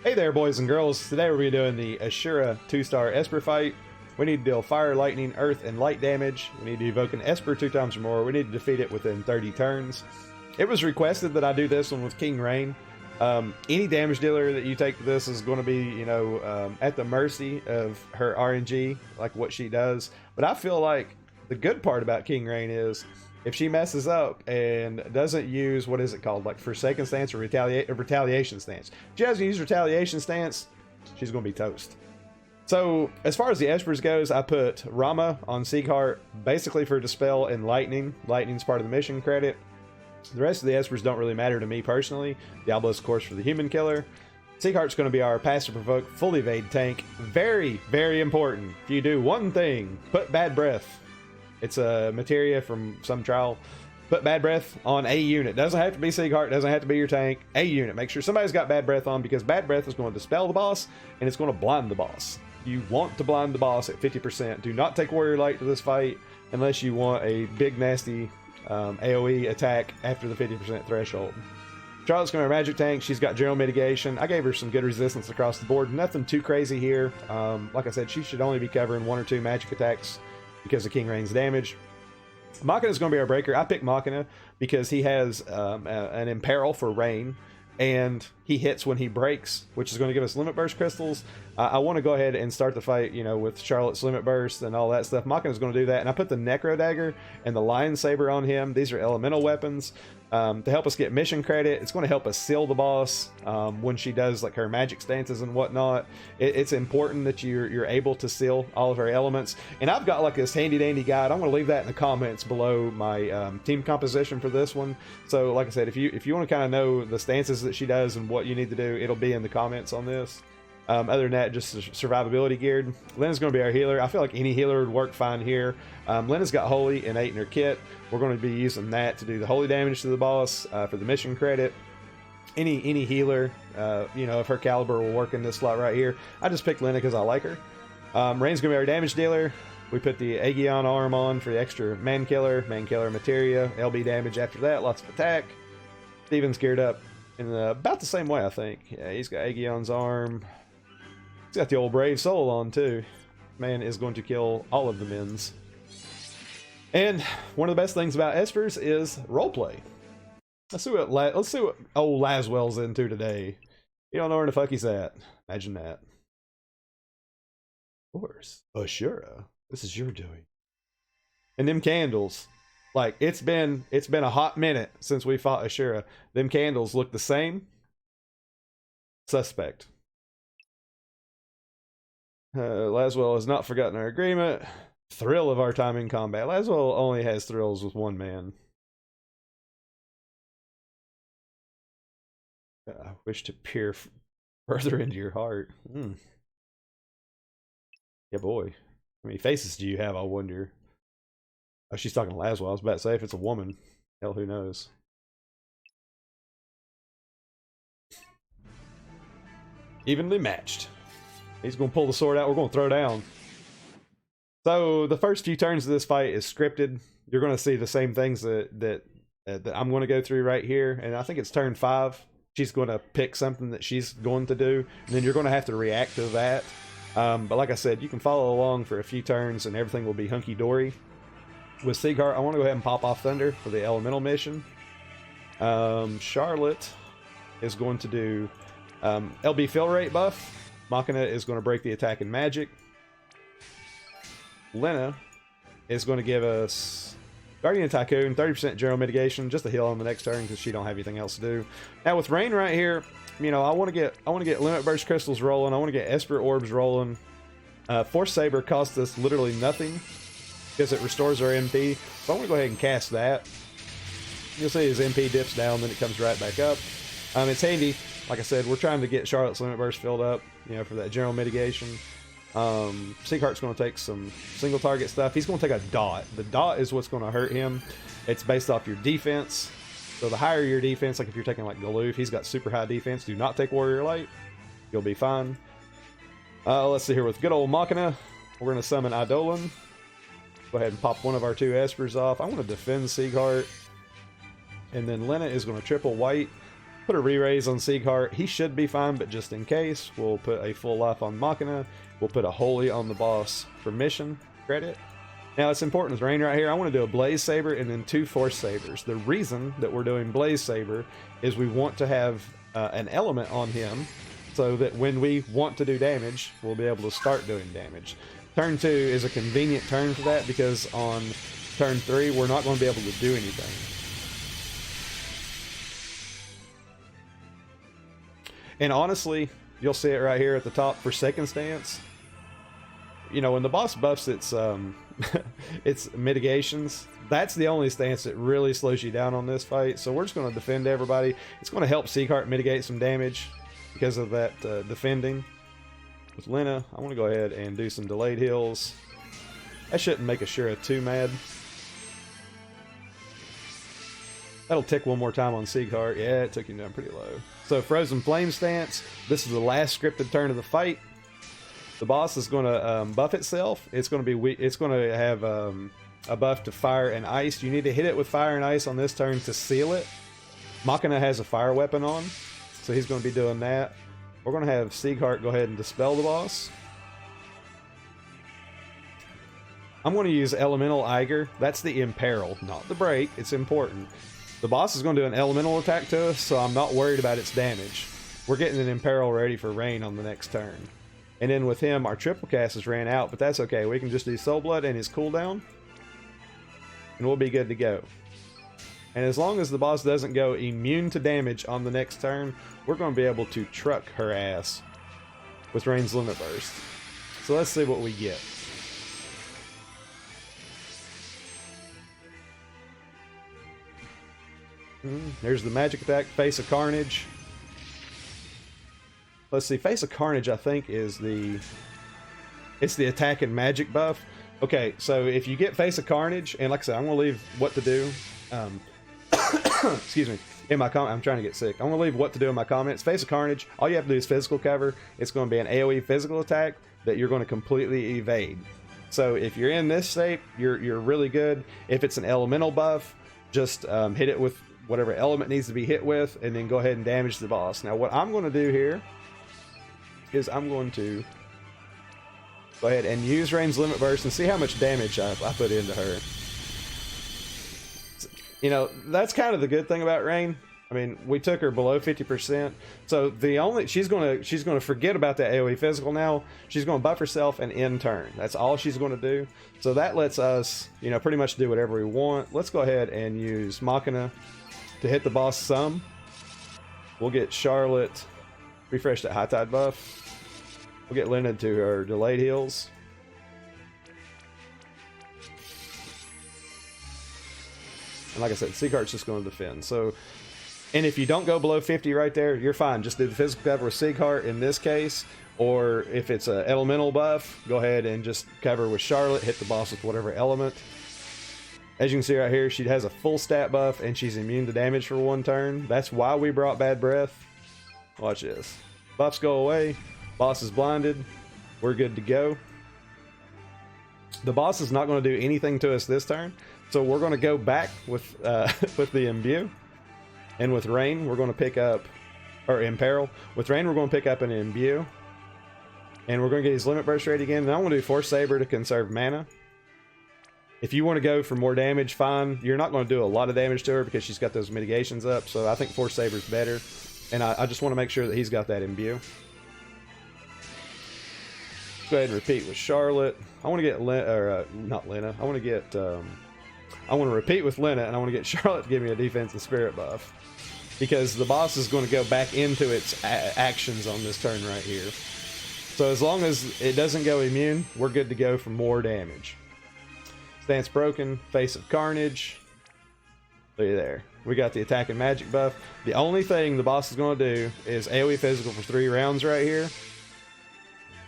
Hey there, boys and girls. Today we're going to be doing the Asura 2-star Esper fight. We need to deal fire, lightning, earth, and light damage. We need to evoke an Esper 2 times or more. We need to defeat it within 30 turns. It was requested that I do this one with King Rain. Any damage dealer that you take to this is going to be, you know, at the mercy of her RNG, like what she does. But I feel like the good part about King Rain is if she messes up and doesn't use, what is it called, like Forsaken Stance or Retaliation Stance. If she doesn't use Retaliation Stance, she's going to be toast. So as far as the Espers goes, I put Rama on Sieghart basically for Dispel and Lightning. Lightning's part of the mission credit. The rest of the Espers don't really matter to me personally. Diablo's, of course, for the human killer. Sieghart's going to be our Passive Provoke full evade tank. Very, very important. If you do one thing, put Bad Breath. It's a materia from some trial. Put Bad Breath on a unit. Doesn't have to be Sieghart, doesn't have to be your tank. A unit. Make sure somebody's got Bad Breath on, because Bad Breath is going to dispel the boss and it's going to blind the boss. You want to blind the boss at 50%. Do not take Warrior Light to this fight unless you want a big nasty AoE attack after the 50% threshold. Charlotte's going to be a magic tank. She's got general mitigation. I gave her some good resistance across the board. Nothing too crazy here. Like I said, she should only be covering 1 or 2 magic attacks because of King Rain's damage. Machina is going to be our breaker. I picked Machina because he has an imperil for rain, and he hits when he breaks, which is going to give us limit burst crystals. I want to go ahead and start the fight, you know, with Charlotte's limit burst and all that stuff. Machina is going to do that, and I put the Necro Dagger and the Lion Saber on him. These are elemental weapons to help us get mission credit. It's going to help us seal the boss when she does like her magic stances and whatnot. It's important that you're able to seal all of her elements. And I've got like this handy dandy guide. I'm going to leave that in the comments below my team composition for this one. So like I said, if you want to kind of know the stances that she does and what you need to do, it'll be in the comments on this. Other than that, just survivability geared. Lena's going to be our healer. I feel like any healer would work fine here. Lena's got Holy innate in her kit. We're going to be using that to do the Holy damage to the boss for the mission credit. Any healer, you know, of her caliber will work in this slot right here. I just picked Lena because I like her. Rain's going to be our damage dealer. We put the Aegeon arm on for the extra man killer materia, LB damage after that, lots of attack. Steven's geared up in about the same way, I think. Yeah, he's got Aegeon's arm. He's got the old Brave Soul on too. Man is going to kill all of the mins. And one of the best things about Espers is roleplay. Let's see what old Laswell's into today. You don't know where the fuck he's at. Imagine that. Of course, Asura. This is your doing. And them candles, like it's been a hot minute since we fought Asura. Them candles look the same. Suspect. Laswell has not forgotten our agreement. Thrill of our time in combat. Laswell only has thrills with one man. I wish to peer further into your heart. Yeah, boy. How many faces do you have, I wonder? Oh, she's talking to Laswell. I was about to say, if it's a woman, hell, who knows? Evenly matched. He's going to pull the sword out. We're going to throw down. So the first few turns of this fight is scripted. You're going to see the same things that I'm going to go through right here. And I think it's turn 5. She's going to pick something that she's going to do. And then you're going to have to react to that. But like I said, you can follow along for a few turns and everything will be hunky-dory. With Sieghart, I want to go ahead and pop off Thunder for the elemental mission. Charlotte is going to do LB fill rate buff. Machina is going to break the attack in magic. Lena is going to give us Guardian Tycoon, 30% general mitigation, just a heal on the next turn because she don't have anything else to do. Now with Rain right here, you know, I want to get limit burst crystals rolling. I want to get Esper orbs rolling. Force Saber costs us literally nothing because it restores our MP. So I want to go ahead and cast that. You'll see his MP dips down, then it comes right back up. It's handy. Like I said, we're trying to get Charlotte's limit burst filled up, you know, for that general mitigation. Sieghart's going to take some single target stuff. He's going to take a dot. The dot is what's going to hurt him. It's based off your defense. So the higher your defense, like if you're taking like Galoof, he's got super high defense. Do not take Warrior Light. You'll be fine. Let's see here with good old Machina. We're going to summon Eidolon. Go ahead and pop one of our 2 Espers off. I want to defend Sieghart. And then Lena is going to triple white. Put a re-raise on Sieghart. He should be fine, but just in case, we'll put a full life on Machina. We'll put a holy on the boss for mission credit. Now, it's important with Rain right here. I want to do a Blaze Saber and then 2 Force Sabers. The reason that we're doing Blaze Saber is we want to have an element on him so that when we want to do damage, we'll be able to start doing damage. Turn 2 is a convenient turn for that because on turn 3, we're not going to be able to do anything. And honestly, you'll see it right here at the top for second stance. You know, when the boss buffs its its mitigations, that's the only stance that really slows you down on this fight. So we're just going to defend everybody. It's going to help Sieghart mitigate some damage because of that defending. With Lena, I want to go ahead and do some delayed heals. That shouldn't make Asura too mad. That'll tick one more time on Sieghart. Yeah, it took him down pretty low. So Frozen Flame stance. This is the last scripted turn of the fight. The boss is going to buff itself. It's going to be it's going to have a buff to fire and ice. You need to hit it with fire and ice on this turn to seal it. Machina has a fire weapon on, so he's going to be doing that. We're going to have Sieghart go ahead and dispel the boss. I'm going to use Elemental Eiger. That's the Imperil, not the break. It's important. The boss is going to do an elemental attack to us, so I'm not worried about its damage. We're getting an Imperil ready for Rain on the next turn. And then with him, our triple cast has ran out, but that's okay. We can just do Soul Blood and his cooldown, and we'll be good to go. And as long as the boss doesn't go immune to damage on the next turn, we're going to be able to truck her ass with Rain's Limit Burst. So let's see what we get. There's the magic attack, Face of Carnage. Let's see, Face of Carnage I think is it's the attack and magic buff. Okay, so if you get Face of Carnage, and like I said, I'm going to leave what to do. Excuse me. In my I'm trying to get sick. I'm going to leave what to do in my comments. Face of Carnage, all you have to do is physical cover. It's going to be an AoE physical attack that you're going to completely evade. So if you're in this state, you're really good. If it's an elemental buff, just hit it with whatever element needs to be hit with, and then go ahead and damage the boss. Now what I'm going to do here is I'm going to go ahead and use Rain's Limit Burst and see how much damage I put into her. You know, that's kind of the good thing about Rain. I mean, we took her below 50%, so she's gonna forget about that AoE physical now. She's gonna buff herself and end turn. That's all she's gonna do. So that lets us, you know, pretty much do whatever we want. Let's go ahead and use Machina to hit the boss some. We'll get Charlotte, refresh that High Tide buff. We'll get Lena to her delayed heals. And like I said, Sieghart's just going to defend. So, and if you don't go below 50 right there, you're fine. Just do the physical cover with Sieghart in this case. Or if it's an elemental buff, go ahead and just cover with Charlotte. Hit the boss with whatever element. As you can see right here, she has a full stat buff and she's immune to damage for one turn. That's why we brought Bad Breath. Watch this. Buffs go away. Boss is blinded. We're good to go. The boss is not going to do anything to us this turn. So we're going to go back with the Imbue. And with Rain, we're going to pick up, or Imperil. With Rain, we're going to pick up an Imbue. And we're going to get his Limit Burst ready again. And I'm going to do Force Saber to conserve mana. If you want to go for more damage, fine. You're not going to do a lot of damage to her because she's got those mitigations up. So I think Force Saber is better. And I just want to make sure that he's got that Imbue. Go ahead and repeat with Charlotte. I want to get not Lena. I want to repeat with Lena, and I want to get Charlotte to give me a defense and spirit buff. Because the boss is going to go back into its actions on this turn right here. So as long as it doesn't go immune, we're good to go for more damage. Stance broken, Face of Carnage. Look at there. We got the attack and magic buff. The only thing the boss is going to do is AoE physical for 3 rounds right here.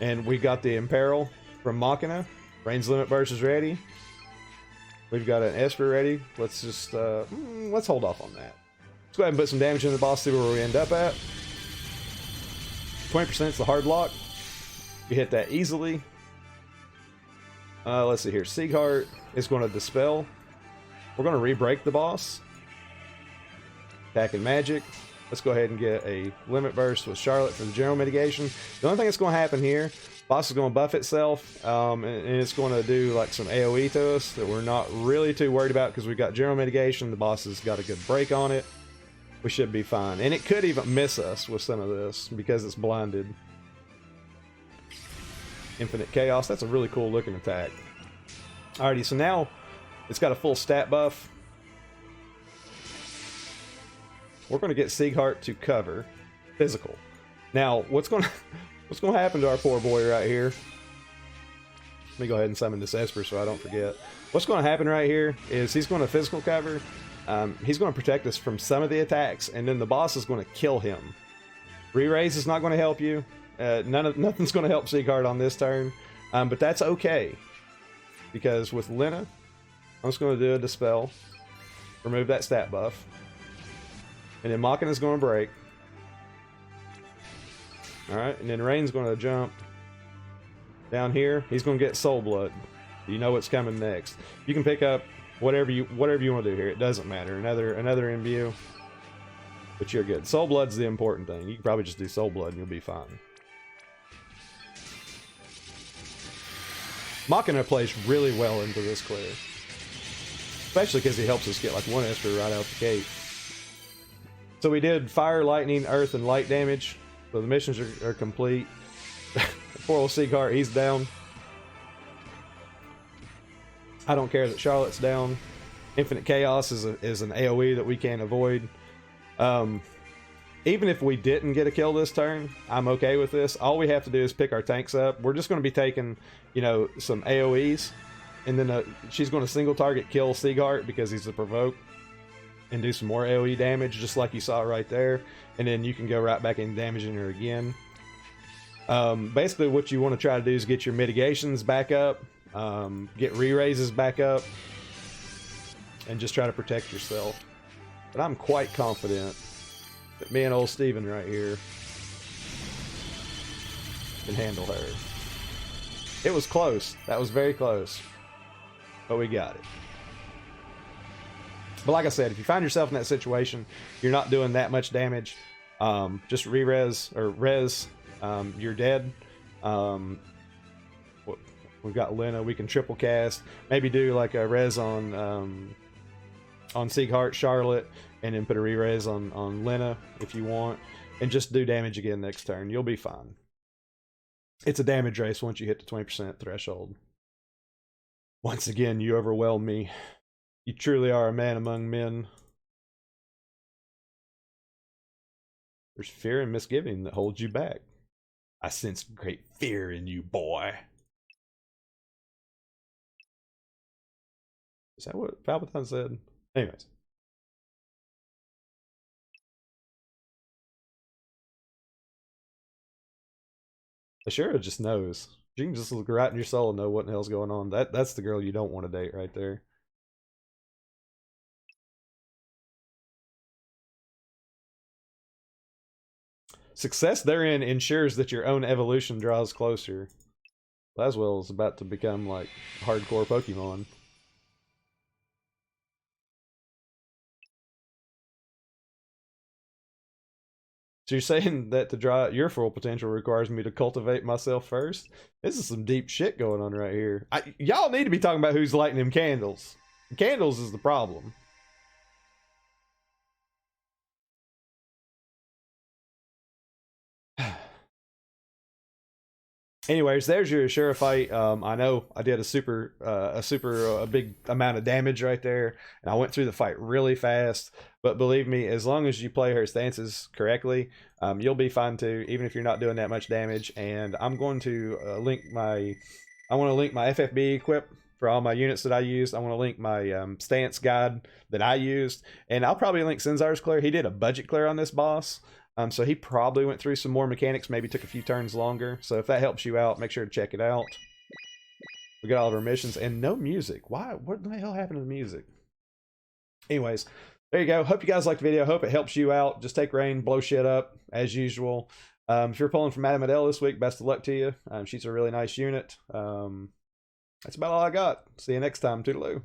And we got the Imperil from Machina. Rain's Limit Burst is ready. We've got an Esper ready. Let's just, let's hold off on that. Let's go ahead and put some damage in the boss, see where we end up at. 20% is the hard lock. We hit that easily. Let's see here. Sieghart is going to dispel. We're going to re-break the boss. Attack and magic. Let's go ahead and get a limit burst with Charlotte for the general mitigation. The only thing that's going to happen here, boss is going to buff itself, and it's going to do like some AoE to us that we're not really too worried about because we've got general mitigation. The boss has got a good break on it. We should be fine. And it could even miss us with some of this because it's blinded. Infinite Chaos. That's a really cool looking attack. Alrighty, so now it's got a full stat buff. We're going to get Sieghart to cover physical. Now, what's going to happen to our poor boy right here? Let me go ahead and summon this Esper so I don't forget. What's going to happen right here is he's going to physical cover. He's going to protect us from some of the attacks, and then the boss is going to kill him. Re-raise is not going to help you. Nothing's going to help Sieghart on this turn, but that's okay. Because with Lena, I'm just going to do a Dispel. Remove that stat buff. And then Mockin is going to break. Alright, and then Rain's going to jump down here. He's going to get Soul Blood. You know what's coming next. You can pick up whatever you want to do here. It doesn't matter. Another imbue. But you're good. Soul Blood's the important thing. You can probably just do Soul Blood and you'll be fine. Machina plays really well into this clear. Especially because he helps us get like one Esper right out the gate. So we did fire, lightning, earth, and light damage. So the missions are complete. Poor old Sieghart, he's down. I don't care that Charlotte's down. Infinite Chaos is an AoE that we can't avoid. Even if we didn't get a kill this turn, I'm okay with this. All we have to do is pick our tanks up. We're just going to be taking, you know, some AoEs. And then she's going to single target kill Sieghart because he's a provoke. And do some more AoE damage, just like you saw right there. And then you can go right back in damaging her again. Basically, what you want to try to do is get your mitigations back up. Get re-raises back up. And just try to protect yourself. But I'm quite confident that me and old Steven right here can handle her. It was close. That was very close. But we got it. But like I said, if you find yourself in that situation, you're not doing that much damage, just re-res or res, you're dead. We've got Lena, we can triple cast, maybe do like a res on Sieghart, Charlotte, and then put a re-res on Lena if you want, and just do damage again next turn. You'll be fine. It's a damage race once you hit the 20% threshold. Once again, you overwhelm me. You truly are a man among men. There's fear and misgiving that holds you back. I sense great fear in you, boy. Is that what Palpatine said? Anyways. Asura just knows. You can just look right in your soul and know what the hell's going on. That's the girl you don't want to date right there. Success therein ensures that your own evolution draws closer. Laswell is about to become like hardcore Pokemon. So you're saying that to draw out your full potential requires me to cultivate myself first? This is some deep shit going on right here. Y'all need to be talking about who's lighting them candles. The candles is the problem. Anyways, there's your Asura fight. I know I did a big amount of damage right there, and I went through the fight really fast. But believe me, as long as you play her stances correctly, you'll be fine too, even if you're not doing that much damage. And I'm going to link my FFBE equip for all my units that I used. I want to link my stance guide that I used, and I'll probably link Sinzar's clear. He did a budget clear on this boss. So he probably went through some more mechanics, maybe took a few turns longer. So if that helps you out, make sure to check it out. We got all of our missions and no music. Why? What the hell happened to the music? Anyways, there you go. Hope you guys liked the video. Hope it helps you out. Just take Rain, blow shit up as usual. If you're pulling from Madame Adele this week, best of luck to you. She's a really nice unit. That's about all I got. See you next time. Toodaloo.